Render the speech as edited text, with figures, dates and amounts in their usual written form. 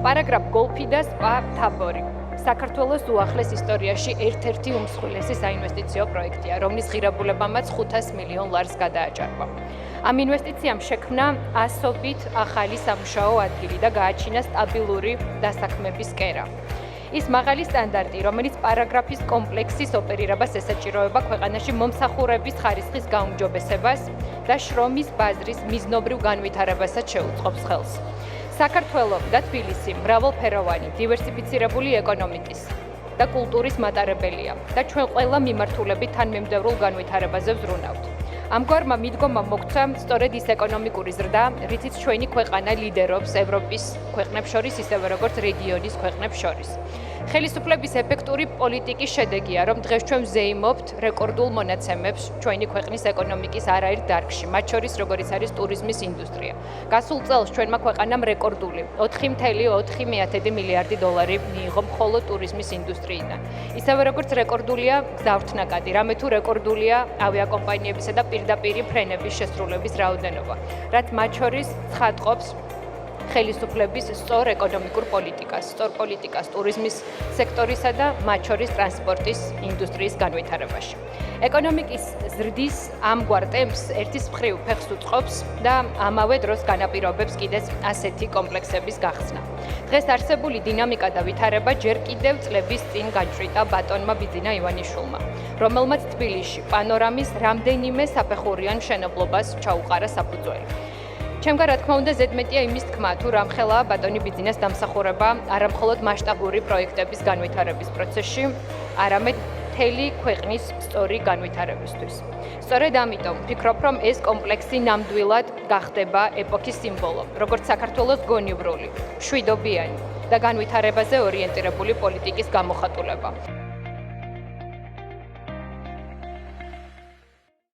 პარაგრაფ გოლფი და სპა თაბორი. საქართველოს უახლეს ისტორიაში ერთ-ერთი უმსხვილესი საინვესტიციო პროექტია, რომლის ღირებულებამაც 500 მილიონ ლარს გადააჭარბა. ამ ინვესტიციამ შექმნა ასობით ახალი სამუშაო ადგილი და გააჩინა სტაბილური დასაქმების კერა. ის მაღალი სტანდარტი, რომელიც პარაგრაფის კომპლექსის ოპერირებას ესაჭიროება ქვეყანაში მომსახურების ხარისხის გაუმჯობესებას და შრომის ბაზრის მიზნობრივ განვითარებასაც შეუწყობს ხელს. საქართველო და თბილისი მრავალფეროვანი, დივერსიფიცირებული ეკონომიკის და კულტურის მატარებელია და ჩვენ ყველა მიმართულებით თანმიმდევრულ განვითარებაზე ვზრუნავთ. ამგვარმა მიდგომა მოგცა სწორედ ის ეკონომიკური ზრდა, რითიც ჩვენი ქვეყანა ლიდერობს ევროპის ქვეყნებს შორის, ისევე როგორც რეგიონის ქვეყნებს შორის. ხელისუფლების ეფექტური პოლიტიკის შედეგია, რომ დღეს ჩვენ ვზეიმობთ რეკორდულ მონაცემებს ჩვენი ქვეყნის ეკონომიკის არაერთ დარგში, მათ შორის როგორიც არის ტურიზმის ინდუსტრია. გასულ წელს ჩვენმა ქვეყანამ რეკორდული 4,4 მილიარდი დოლარი მიიღო მხოლოდ ტურიზმის ინდუსტრიიდან. ისევე როგორც რეკორდულია გზავრთნაკადი, რამე თუ რეკორდულია ავიაკომპანიებისა და პირდაპირი ფრენების შესრულების რაოდენობა, რაც მათ შორის ცხადყოფს ხელისუფლების სწორ ეკონომიკურ პოლიტიკას, სწორ პოლიტიკას ტურიზმის სექტორისა და მათ შორის ტრანსპორტის ინდუსტრიის განვითარებაში. ეკონომიკის ზრდის ამგვარ ტემპს ერთის მხრივ ფეხს უწყობს და ამავე დროს განაპირობებს კიდეც ასეთი კომპლექსების გახსნა. დღეს არსებული დინამიკა და ვითარება ჯერ კიდევ წლების წინ გაჭრიტა ბატონმა ბიძინა ივანიშვილმა, რომელმაც თბილისში პანორამის რამდენიმე საფეხურიან მშენებლობას ჩაუყარა საფუძველი. ჩემგან რა თქმა უნდა ზედმეტია იმის თქმა, თუ რამხელაა ბატონი ბიძინას დამსახურება არამხოლოდ მასშტაბური პროექტების განვითარების პროცესში, არამედ მთელი ქვეყნის სწორი განვითარებისთვის. სწორედ ამიტომ ვფიქრობ, რომ ეს კომპლექსი ნამდვილად გახდება ეპოქის სიმბოლო, როგორც საქართველოს გონივრული, მშვიდობიანი და განვითარებაზე ორიენტირებული პოლიტიკის გამოხატულება.